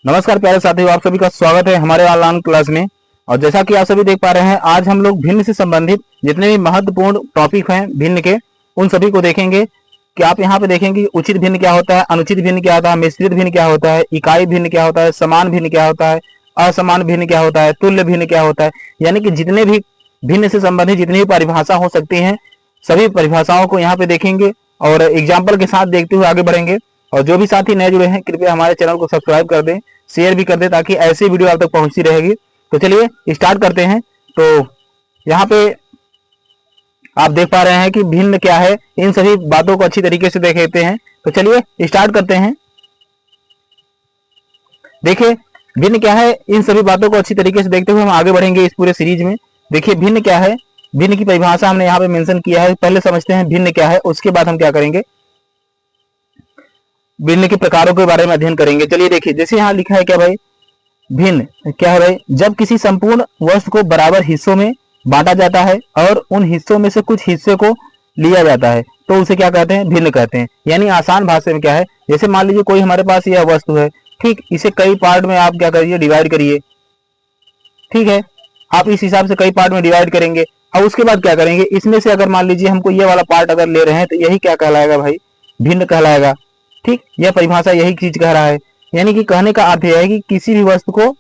नमस्कार प्यारे साथियों, आप सभी का स्वागत है हमारे ऑनलाइन क्लास में। और जैसा कि आप सभी देख पा रहे हैं, आज हम लोग भिन्न से संबंधित जितने भी महत्वपूर्ण टॉपिक हैं भिन्न के, उन सभी को देखेंगे। कि आप यहाँ पे देखेंगे उचित भिन्न क्या होता है, अनुचित भिन्न क्या होता है, मिश्रित भिन्न क्या होता है, इकाई भिन्न क्या होता है, समान भिन्न क्या होता है, असमान भिन्न क्या होता है, तुल्य भिन्न क्या होता है। यानी कि जितने भी भिन्न से संबंधित जितनी भी परिभाषा हो सकती हैं, सभी परिभाषाओं को यहाँ पे देखेंगे और एग्जाम्पल के साथ देखते हुए आगे बढ़ेंगे। और जो भी साथी नए जुड़े हैं, कृपया हमारे चैनल को सब्सक्राइब कर दें, शेयर भी कर दें, ताकि ऐसी वीडियो आप तक पहुंचती रहेगी। तो चलिए स्टार्ट करते हैं। तो यहाँ पे आप देख पा रहे हैं कि भिन्न क्या है, इन सभी बातों को अच्छी तरीके से देख लेते हैं। तो चलिए स्टार्ट करते हैं। देखिए भिन्न क्या है, इन सभी बातों को अच्छी तरीके से देखते हुए हम आगे बढ़ेंगे इस पूरे सीरीज में। देखिए भिन्न क्या है, भिन्न की परिभाषा हमने यहाँ पे मेंशन किया है। पहले समझते हैं भिन्न क्या है, उसके बाद हम क्या करेंगे, भिन्न के प्रकारों के बारे में अध्ययन करेंगे। चलिए देखिए, जैसे यहाँ लिखा है क्या भाई, भिन्न क्या है भाई, जब किसी संपूर्ण वस्तु को बराबर हिस्सों में बांटा जाता है और उन हिस्सों में से कुछ हिस्से को लिया जाता है तो उसे क्या कहते हैं, भिन्न कहते हैं। यानी आसान भाषा में क्या है, जैसे मान लीजिए कोई हमारे पास यह वस्तु है, ठीक, इसे कई पार्ट में आप क्या करिए, डिवाइड करिए। ठीक है, आप इस हिसाब से कई पार्ट में डिवाइड करेंगे। और उसके बाद क्या करेंगे, इसमें से अगर मान लीजिए हमको ये वाला पार्ट अगर ले रहे हैं तो यही क्या कहलाएगा भाई, भिन्न कहलाएगा। ठीक, यह परिभाषा यही चीज कह रहा है। यानी कि कहने का अर्थ यह है कि किसी भी वस्तु को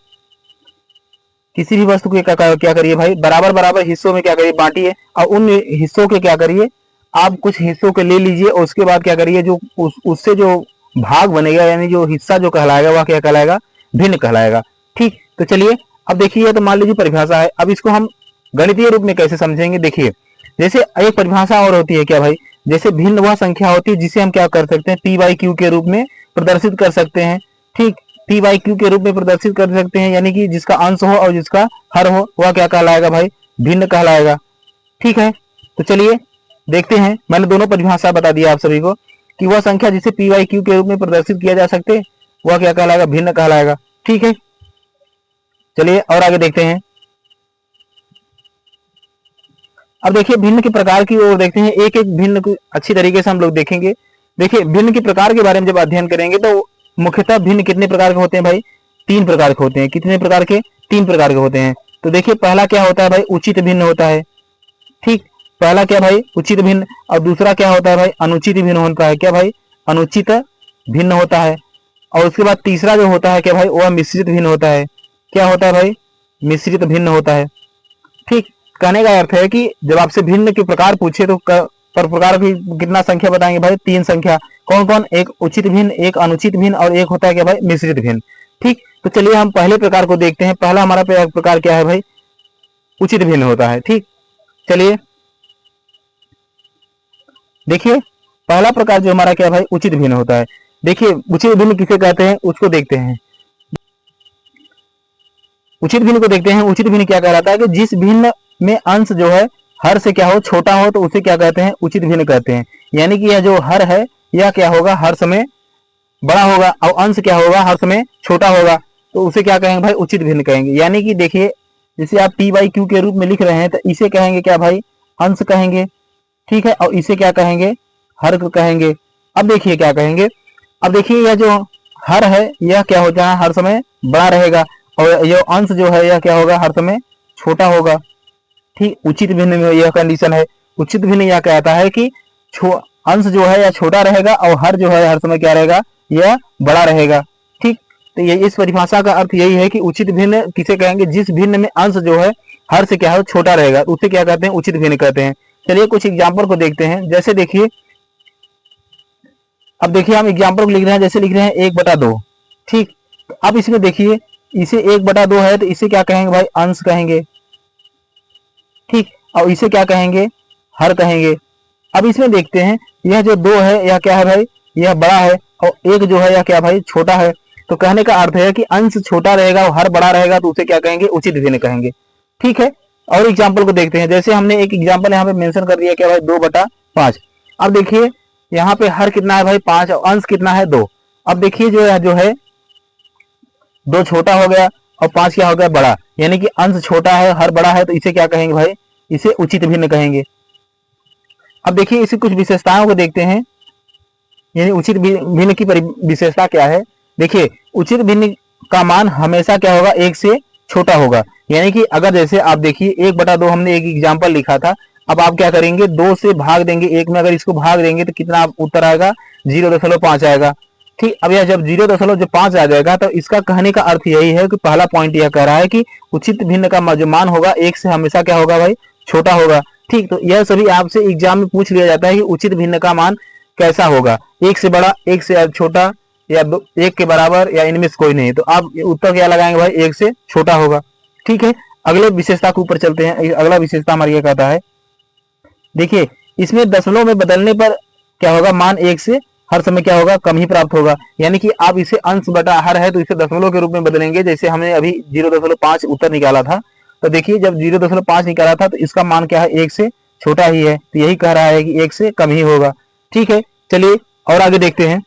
क्या करिए भाई, बराबर बराबर हिस्सों में क्या करिए, बांटिए। और उन हिस्सों के क्या करिए, आप कुछ हिस्सों के ले लीजिए और उसके बाद क्या करिए, जो उससे जो भाग बनेगा, यानी जो हिस्सा जो कहलाएगा वह क्या कहलाएगा, भिन्न कहलाएगा। ठीक, तो चलिए अब देखिए, तो मान लीजिए परिभाषा है, अब इसको हम गणितीय रूप में कैसे समझेंगे। देखिए, जैसे एक परिभाषा और होती है क्या भाई, जैसे भिन्न वह संख्या होती है जिसे हम क्या कर सकते हैं, पी बाई क्यू के रूप में प्रदर्शित कर सकते हैं। ठीक, पी बाई क्यू के रूप में प्रदर्शित कर सकते हैं, यानी कि जिसका अंश हो और जिसका हर हो वह क्या कहलाएगा भाई, भिन्न कहलाएगा। ठीक है, तो चलिए देखते हैं। मैंने दोनों परिभाषा बता दिया आप सभी को कि वह संख्या जिसे पी बाई क्यू के रूप में प्रदर्शित किया जा सकते वह क्या कहलाएगा, भिन्न कहलाएगा। ठीक है, चलिए और आगे देखते हैं। अब देखिए भिन्न के प्रकार की ओर देखते हैं, एक एक भिन्न को अच्छी तरीके से हम लोग देखेंगे। देखिए भिन्न के प्रकार के बारे में जब अध्ययन करेंगे तो मुख्यतः भिन्न कितने प्रकार के होते हैं भाई, 3 प्रकार के होते हैं। कितने प्रकार के, 3 प्रकार के होते हैं। तो देखिए पहला क्या होता है भाई, उचित भिन्न होता है। ठीक, पहला क्या भाई, उचित भिन्न। और दूसरा क्या होता है भाई, अनुचित भिन्न होता है। क्या भाई, अनुचित भिन्न होता है। और उसके बाद तीसरा जो होता है क्या भाई, वह मिश्रित भिन्न होता है। क्या होता है भाई, मिश्रित भिन्न होता है। ठीक, कहने का अर्थ है कि जब आपसे भिन्न के प्रकार पूछे तो पर प्रकार की कितना संख्या बताएंगे भाई, 3 संख्या। कौन कौन, एक उचित भिन्न, एक अनुचित भिन्न और एक होता है क्या भाई, मिश्रित भिन्न। ठीक, तो चलिए हम पहले प्रकार को देखते हैं। पहला हमारा प्रकार क्या है भाई, उचित भिन्न होता है। ठीक, चलिए देखिए पहला प्रकार जो हमारा क्या भाई, उचित भिन्न होता है। देखिए उचित भिन्न किसे कहते हैं उसको देखते हैं। उचित भिन्न को देखते हैं। उचित भिन्न क्या कहलाता है कि जिस भिन्न में अंश जो है हर से क्या हो, छोटा हो, तो उसे क्या कहते हैं, उचित भिन्न कहते हैं। यानी कि यह जो हर है यह क्या होगा, हर समय बड़ा होगा और अंश क्या होगा, हर समय छोटा होगा, तो उसे क्या कहेंगे भाई, उचित भिन्न कहेंगे। यानी कि देखिए जैसे आप पी बाई क्यू के रूप में लिख रहे हैं तो इसे कहेंगे क्या भाई, अंश कहेंगे। ठीक है, और इसे क्या कहेंगे, हर कहेंगे। अब देखिए क्या कहेंगे, अब देखिए यह जो हर है यह क्या हो जाए, हर समय बड़ा रहेगा और यह अंश जो है यह क्या होगा, हर समय छोटा होगा। ठीक, उचित भिन्न में यह कंडीशन है। उचित भिन्न यह कहता है कि अंश जो है यह छोटा रहेगा और हर जो है हर समय क्या रहेगा, यह बड़ा रहेगा। ठीक, तो ये इस परिभाषा का अर्थ यही है कि उचित भिन्न किसे कहेंगे, जिस भिन्न में अंश जो है हर से क्या है, छोटा रहेगा, उसे क्या कहते हैं, उचित भिन्न कहते हैं। चलिए कुछ एग्जाम्पल को देखते हैं। जैसे देखिए, अब देखिए हम एग्जाम्पल को लिख रहे हैं, जैसे लिख रहे हैं 1/2। ठीक, अब इसमें देखिए इसे 1/2 है तो इसे क्या कहेंगे भाई, अंश कहेंगे। ठीक, और इसे क्या कहेंगे, हर कहेंगे। अब इसमें देखते हैं यह जो 2 है यह क्या है भाई, यह बड़ा है और 1 जो है यह क्या भाई, छोटा है। तो कहने का अर्थ है कि अंश छोटा रहेगा और हर बड़ा रहेगा, तो उसे क्या कहेंगे, उचित भिन्न कहेंगे। ठीक है, और एग्जाम्पल को देखते हैं। जैसे हमने एक एग्जाम्पल यहाँ पे मेंशन कर दिया क्या भाई, 2/5। अब देखिए यहाँ पे हर कितना है भाई, 5 और अंश कितना है, 2। अब देखिए जो है 2 छोटा हो गया और 5 क्या हो गया, बड़ा। यानी कि अंश छोटा है, हर बड़ा है, तो इसे क्या कहेंगे भाई, इसे उचित भिन्न कहेंगे। अब देखिए इसी कुछ विशेषताओं को देखते हैं, यानी उचित भिन्न की विशेषता क्या है। देखिए उचित भिन्न का मान हमेशा क्या होगा, 1 से छोटा होगा। यानी कि अगर जैसे आप देखिए 1/2 हमने एक एग्जाम्पल लिखा था, अब आप क्या करेंगे, 2 से भाग देंगे 1 में, अगर इसको भाग देंगे तो कितना उत्तर आएगा, 0.5 आएगा। ठीक, अब यह जब 0.5 आ जाएगा तो इसका कहने का अर्थ यही है कि पहला पॉइंट यह कह रहा है कि उचित भिन्न का जो मान होगा 1 से हमेशा क्या होगा भाई, छोटा होगा। ठीक, तो यह सभी आपसे एग्जाम में पूछ लिया जाता है कि उचित भिन्न का मान कैसा होगा, 1 से बड़ा, 1 से छोटा, या 1 के बराबर, या इनमें से कोई नहीं। तो आप उत्तर क्या लगाएंगे भाई, 1 से छोटा होगा। ठीक है, अगले विशेषता के ऊपर चलते हैं। अगला विशेषता हमारा ये कहता है, देखिए इसमें दशमलव में बदलने पर क्या होगा, मान 1 से हर समय क्या होगा, कम ही प्राप्त होगा। यानी कि आप इसे अंश बटा हर है तो इसे दशमलव के रूप में बदलेंगे। जैसे हमने अभी 0.5 उत्तर निकाला था, तो देखिए जब 0.5 निकाला था तो इसका मान क्या है, 1 से छोटा ही है, तो यही कह रहा है कि 1 से कम ही होगा। ठीक है, चलिए और आगे देखते हैं।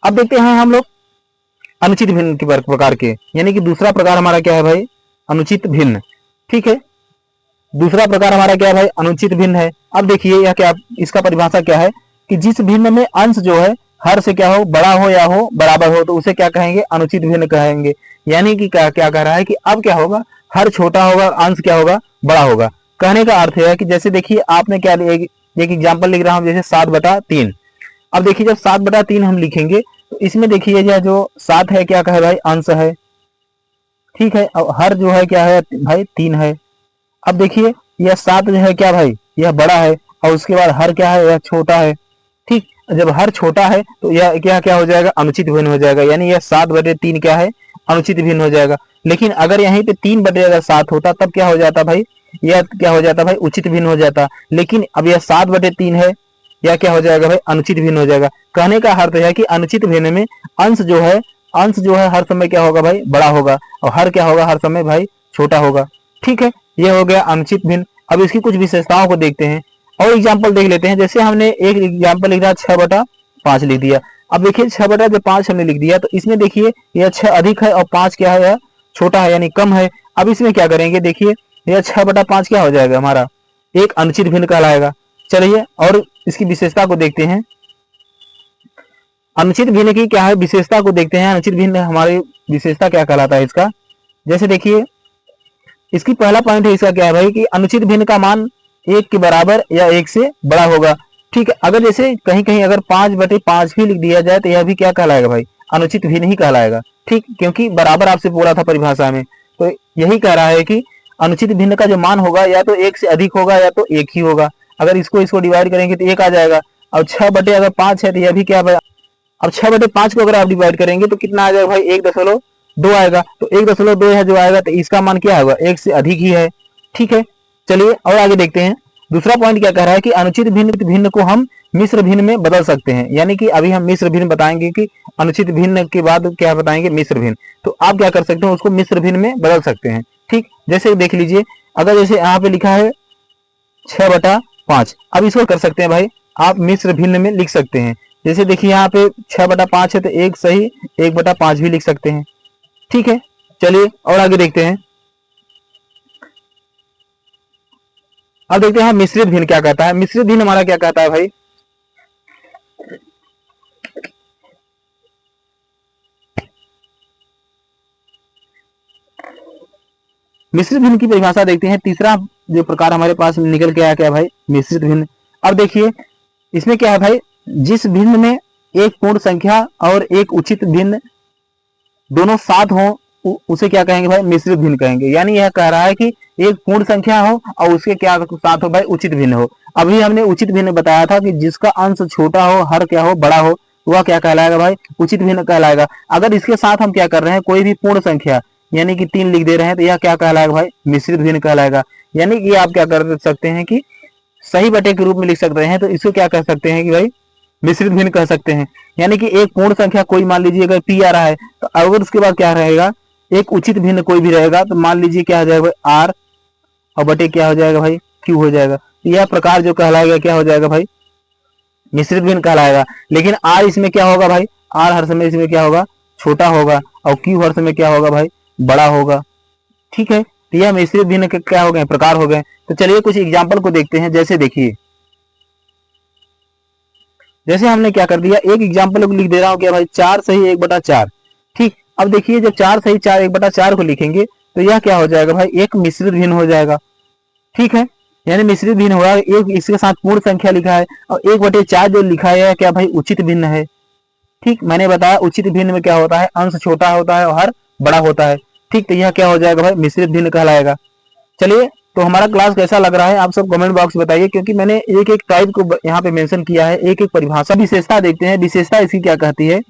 अब देखते हैं हम लोग अनुचित भिन्न के प्रकार के, यानी कि दूसरा प्रकार हमारा क्या है भाई, अनुचित भिन्न। ठीक है, दूसरा प्रकार हमारा क्या है भाई, अनुचित भिन्न है। अब देखिए यह क्या, इसका परिभाषा क्या है कि जिस भिन्न में अंश जो है हर से क्या हो, बड़ा हो या हो बराबर हो, तो उसे क्या कहेंगे, अनुचित भिन्न कहेंगे। यानी कि क्या क्या कह रहा है कि अब क्या होगा, हर छोटा होगा, अंश क्या होगा, बड़ा होगा। कहने का अर्थ है कि जैसे देखिए आपने क्या, एक एग्जाम्पल लिख रहा हूं, जैसे 7/3। अब देखिए जब 7/3 हम लिखेंगे तो इसमें देखिए यह जो 7 है क्या कहे भाई, अंश है। ठीक है, और हर जो है क्या है भाई, 3 है। अब देखिए यह 7 जो है क्या भाई, यह बड़ा है, और उसके बाद हर क्या है, यह छोटा है। ठीक, जब हर छोटा है तो यह क्या क्या हो जाएगा, अनुचित भिन्न हो जाएगा। यानी यह 7/3 क्या है, अनुचित भिन्न हो जाएगा। लेकिन अगर यहीं पे 3/7 होता तब क्या हो जाता भाई, यह क्या हो जाता भाई, उचित भिन्न हो जाता। लेकिन अब यह 7/3 है, यह क्या हो जाएगा भाई, अनुचित भिन्न हो जाएगा। कहने का अर्थ है कि अनुचित भिन्न में अंश जो है हर समय क्या होगा भाई, बड़ा होगा, और हर क्या होगा, हर समय भाई छोटा होगा। ठीक है, यह हो गया अनुचित भिन्न। अब इसकी कुछ विशेषताओं को देखते हैं और एग्जाम्पल देख लेते हैं। जैसे हमने एक एग्जाम्पल लिख रहा 6/5 लिख दिया। अब देखिए 6/5 हमने लिख दिया, तो इसमें देखिए यह 6 अधिक है और 5 क्या है, छोटा है, यानी कम है। अब इसमें क्या करेंगे, देखिए यह 6/5 क्या हो जाएगा, हमारा एक अनुचित भिन्न कहलाएगा। चलिए और इसकी विशेषता को देखते हैं। अनुचित भिन्न की क्या है विशेषता को देखते हैं। अनुचित भिन्न हमारी विशेषता क्या कहलाता है इसका, जैसे देखिए इसकी पहला पॉइंट है इसका क्या है भाई, कि अनुचित भिन्न का मान 1 के बराबर या 1 से बड़ा होगा। ठीक है, अगर जैसे कहीं कहीं अगर 5/5 भी लिख दिया जाए तो यह भी क्या कहलाएगा भाई, अनुचित भिन्न ही कहलाएगा। ठीक, क्योंकि बराबर आपसे बोला था परिभाषा में, तो यही कह रहा है कि अनुचित भिन्न का जो मान होगा या तो 1 से अधिक होगा या तो 1 ही होगा। अगर इसको डिवाइड करेंगे तो 1 आ जाएगा। और 6/5 है तो यह भी क्या भाई, अब 6/5 को अगर आप डिवाइड करेंगे तो कितना आ जाएगा भाई, 1.2 आएगा। तो 1.2 है जो आएगा, तो इसका मान क्या होगा, 1 से अधिक ही है। ठीक है, चलिए और आगे देखते हैं। दूसरा पॉइंट क्या कह रहा है कि अनुचित भिन्न को हम मिश्र भिन्न में बदल सकते हैं। यानी कि अभी हम मिश्र भिन्न बताएंगे कि अनुचित भिन्न के बाद क्या बताएंगे, मिश्र भिन्न। तो आप क्या कर सकते हैं, उसको मिश्र भिन्न में बदल सकते हैं। ठीक, जैसे देख लीजिए, अगर जैसे यहाँ पे लिखा है 6/5, अब इसको कर सकते हैं भाई, आप मिश्र भिन्न में लिख सकते हैं। जैसे देखिए यहाँ पे 6/5 है तो 1 सही 1/5 भी लिख सकते हैं। ठीक है, चलिए और आगे देखते हैं। अब देखते हैं मिश्रित भिन्न क्या कहता है। मिश्रित भिन्न हमारा क्या कहता है भाई, मिश्रित भिन्न की परिभाषा देखते हैं। तीसरा जो प्रकार हमारे पास निकल के आया क्या भाई, मिश्रित भिन्न। अब देखिए इसमें क्या है भाई, जिस भिन्न में एक पूर्ण संख्या और एक उचित भिन्न दोनों साथ हो उसे क्या कहेंगे भाई, मिश्रित भिन्न कहेंगे। यानी यह कह रहा है कि एक पूर्ण संख्या हो और उसके क्या साथ हो भाई, उचित भिन्न हो। अभी हमने उचित भिन्न बताया था कि जिसका अंश छोटा हो, हर क्या हो, बड़ा हो, वह क्या कहलाएगा भाई, उचित भिन्न कहलाएगा। अगर इसके साथ हम क्या कर रहे हैं, कोई भी पूर्ण संख्या यानी कि 3 लिख दे रहे हैं, तो यह क्या कहलाएगा भाई, मिश्रित भिन्न कहलाएगा। यानी कि आप क्या कर सकते हैं कि सही बटे के रूप में लिख सकते हैं, तो इसको क्या कह सकते हैं कि भाई मिश्रित भिन्न कह सकते हैं। यानी कि एक पूर्ण संख्या कोई मान लीजिए अगर p आ रहा है, तो अगर उसके बाद क्या रहेगा, एक उचित भिन्न कोई भी रहेगा, तो मान लीजिए क्या हो जाएगा भाई, r और बटे क्या हो जाएगा भाई, q हो जाएगा। तो यह प्रकार जो कहलाएगा क्या हो जाएगा भाई, मिश्रित भिन्न कहलाएगा। लेकिन r इसमें क्या होगा भाई, r हर समय इसमें क्या होगा, छोटा होगा, और q हर समय क्या होगा भाई, बड़ा होगा। ठीक है, तो यह मिश्रित भिन्न के क्या हो गए, प्रकार हो गए। तो चलिए कुछ एग्जाम्पल को देखते हैं। जैसे देखिए जैसे हमने क्या कर दिया, एक एग्जाम्पल को लिख दे रहा हूँ क्या भाई, 4 सही 1/4। ठीक, अब देखिए जब 4 सही 4 1/4 को लिखेंगे तो यह क्या हो जाएगा भाई, एक मिश्रित भिन्न हो जाएगा। ठीक है, यानी मिश्रित भिन्न होगा, एक इसके साथ पूर्ण संख्या लिखा है और 1/4 जो लिखा है क्या भाई, उचित भिन्न है। ठीक, मैंने बताया उचित भिन्न में क्या होता है, अंश छोटा होता है और हर बड़ा होता है। ठीक, तो यह क्या हो जाएगा भाई, मिश्रित भिन्न कहलाएगा। चलिए, तो हमारा क्लास कैसा लग रहा है आप सब कमेंट बॉक्स में बताइए, क्योंकि मैंने एक एक टाइप को यहाँ पे मेंशन किया है, एक एक परिभाषा। विशेषता देखते हैं, विशेषता इसकी क्या कहती है।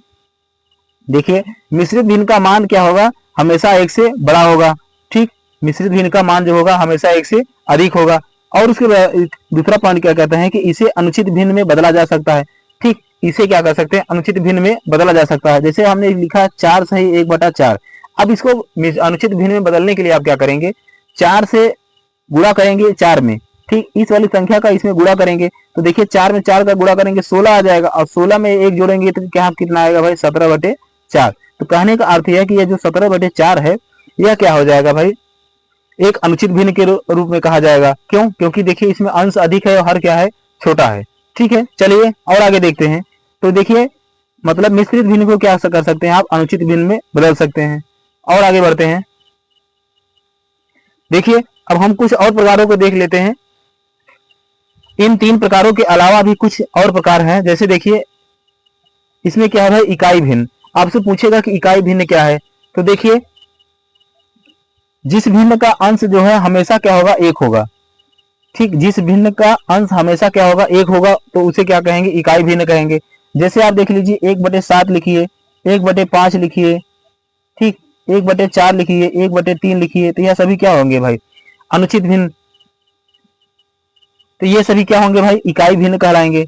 देखिए, मिश्रित भिन्न का मान क्या होगा, हमेशा 1 से बड़ा होगा। ठीक, मिश्रित भिन्न का मान जो होगा हमेशा 1 से अधिक होगा। और उसके दूसरा पॉइंट क्या कहते हैं कि इसे अनुचित भिन्न में बदला जा सकता है। ठीक, इसे क्या कर सकते हैं, अनुचित भिन्न में बदला जा सकता है। जैसे हमने लिखा 4 सही 1/4। अब इसको अनुचित भिन्न में बदलने के लिए आप क्या करेंगे, 4 से गुणा करेंगे 4 में। ठीक, इस वाली संख्या का इसमें गुणा करेंगे तो देखिए 4 में 4 का गुणा करेंगे 16 आ जाएगा, और 16 में 1 जोड़ेंगे तो क्या कितना आएगा भाई, 17/4। तो कहने का अर्थ यह है कि यह जो 17/4 है यह क्या हो जाएगा भाई, एक अनुचित भिन्न के रूप में कहा जाएगा। क्यों, क्योंकि देखिए इसमें अंश अधिक है और हर क्या है, छोटा है। ठीक है, चलिए और आगे देखते हैं। तो देखिए मतलब मिश्रित भिन्न को क्या कर सकते हैं आप, अनुचित भिन्न में बदल सकते हैं। और आगे बढ़ते हैं। देखिए अब हम कुछ और प्रकारों को देख लेते हैं। इन 3 प्रकारों के अलावा भी कुछ और प्रकार हैं। जैसे देखिए इसमें क्या है भाई, इकाई भिन्न। आपसे पूछेगा कि इकाई भिन्न क्या है, तो देखिए जिस भिन्न का अंश जो है हमेशा क्या होगा, 1 होगा। ठीक, जिस भिन्न का अंश हमेशा क्या होगा, 1 होगा, तो उसे क्या कहेंगे, इकाई भिन्न कहेंगे। जैसे आप देख लीजिए 1/7 लिखिए, 1/5 लिखिए, ठीक, 1/4 लिखिए, 1/3 लिखिए, तो यह सभी क्या होंगे भाई, अनुचित भिन्न। तो ये सभी क्या होंगे भाई, इकाई भिन्न कहलाएंगे।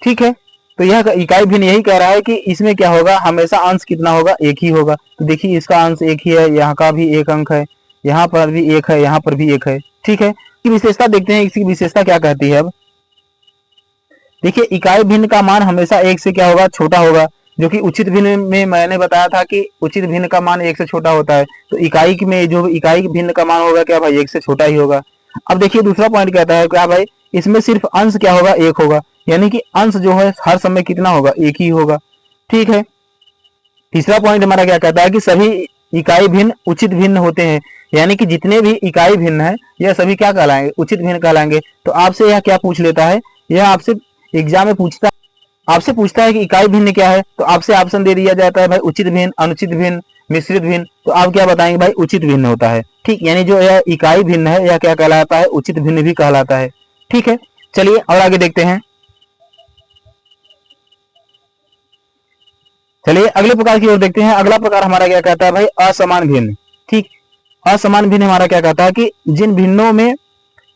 ठीक है, तो यह इकाई भिन्न यही कह रहा है कि इसमें क्या होगा, हमेशा अंश कितना होगा, 1 ही होगा। तो देखिए इसका अंश 1 ही है, यहाँ का भी 1 अंक है, यहाँ पर भी 1 है, यहाँ पर भी 1 है। ठीक है, इसकी विशेषता देखते हैं, इसकी विशेषता क्या कहती है। अब देखिए इकाई भिन्न का मान हमेशा 1 से क्या होगा, छोटा होगा, जो कि उचित भिन्न में मैंने बताया था कि उचित भिन्न का मान 1 से छोटा होता है। तो इकाई में जो इकाई भिन्न का मान होगा क्या भाई, 1 से छोटा ही होगा। अब देखिए दूसरा पॉइंट कहता है क्या भाई, इसमें सिर्फ अंश क्या होगा, 1 होगा, यानी कि अंश जो है हर समय कितना होगा, 1 ही होगा। ठीक है, तीसरा पॉइंट हमारा क्या कहता है कि सभी इकाई भिन्न उचित भिन्न होते हैं, यानी कि जितने भी इकाई भिन्न है यह सभी क्या कहलाएंगे, उचित भिन्न कहलाएंगे। तो आपसे यह क्या पूछ लेता है, यह आपसे एग्जाम में पूछता है कि इकाई भिन्न क्या है, तो आपसे ऑप्शन दे दिया जाता है भाई, उचित भिन्न, अनुचित भिन्न, मिश्रित भिन्न। तो आप क्या बताएंगे भाई, उचित भिन्न होता है। ठीक, यानी जो यह इकाई भिन्न है यह क्या कहलाता है, उचित भिन्न भी कहलाता है। ठीक है, चलिए और आगे देखते हैं। चलिए अगले प्रकार की ओर देखते हैं। अगला प्रकार हमारा क्या कहता है भाई, असमान भिन्न। ठीक, असमान भिन्न हमारा क्या कहता है कि जिन भिन्नों में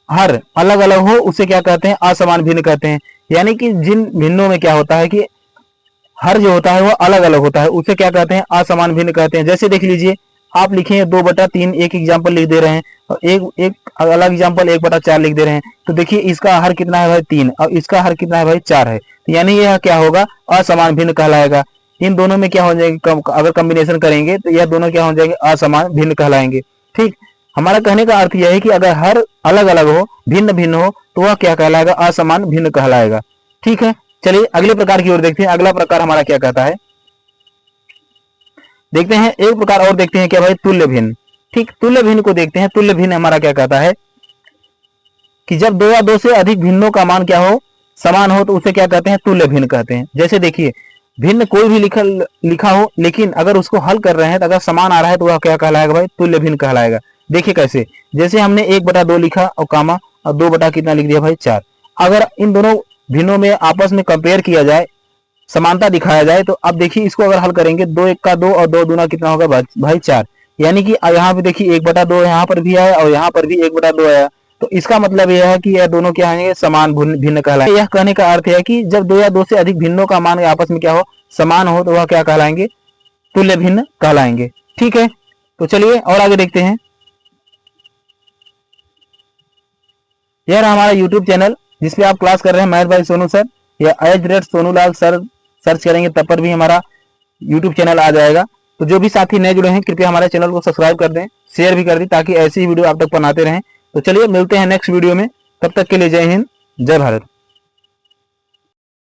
हर अलग अलग हो उसे क्या कहते हैं, असमान भिन्न कहते हैं। यानी कि जिन भिन्नों में क्या होता है कि हर जो होता है वो अलग अलग होता है, उसे क्या कहते हैं, असमान भिन्न कहते हैं। जैसे देख लीजिए आप लिखे 2/3, एक एग्जाम्पल लिख दे रहे हैं, और एक अलग एग्जाम्पल 1/4 लिख दे रहे हैं। तो देखिए इसका हर कितना है भाई, 3, और इसका हर कितना है भाई, 4 है। तो यानी यह क्या होगा, असमान भिन्न कहलाएगा। इन दोनों में क्या हो जाएगा, अगर कॉम्बिनेशन करेंगे तो यह दोनों क्या हो जाएंगे, असमान भिन्न कहलाएंगे। ठीक, हमारा कहने का अर्थ यह है कि अगर हर अलग अलग हो, भिन्न भिन्न हो, तो वह क्या कहलाएगा, असमान भिन्न कहलाएगा। ठीक है, चलिए अगले प्रकार की ओर देखते हैं। अगला प्रकार हमारा क्या कहता है, देखते हैं एक प्रकार और देखते हैं क्या भाई, तुल्य भिन्न। ठीक, तुल्य भिन्न को देखते हैं। तुल्य भिन्न हमारा क्या कहता है कि जब 2 या 2 से अधिक भिन्नों का मान क्या हो, समान हो, तो उसे क्या कहते हैं, तुल्य भिन्न कहते हैं। जैसे देखिए भिन्न कोई भी लिखा हो, लेकिन अगर उसको हल कर रहे हैं तो अगर समान आ रहा है तो वह क्या कहलाएगा भाई, तुल्य भिन्न कहलाएगा। देखिए कैसे, जैसे हमने 1/2 लिखा और कामा, और 2 कितना लिख दिया भाई, 4। अगर इन दोनों भिन्नों में आपस में कंपेयर किया जाए, समानता दिखाया जाए, तो अब देखिए इसको अगर हल करेंगे, 2 1 का 2 और 2 दूना कितना होगा भाई, 4। यानी कि यहाँ पे देखिए 1/2 यहाँ पर भी आया और यहाँ पर भी 1/2 आया। तो इसका मतलब यह है कि यह दोनों क्या है, समान भिन्न कहलाएंगे। यह कहने का अर्थ है कि जब 2 या 2 से अधिक भिन्नों का मान आपस में क्या हो, समान हो, तो वह क्या कहलाएंगे, तुल्य भिन्न कहलाएंगे। ठीक है, तो चलिए और आगे देखते हैं। यह रहा हमारा यूट्यूब चैनल जिसपे आप क्लास कर रहे हैं मैथ बाय सोनू सर, या @सोनूलाल सर सर्च करेंगे तब पर भी हमारा यूट्यूब चैनल आ जाएगा। तो जो भी साथी नए जुड़े हैं कृपया हमारे चैनल को सब्सक्राइब कर दें, शेयर भी कर दें, ताकि ऐसी ही वीडियो आप तक बनाते रहें। तो चलिए मिलते हैं नेक्स्ट वीडियो में, तब तक के लिए जय हिंद, जय भारत।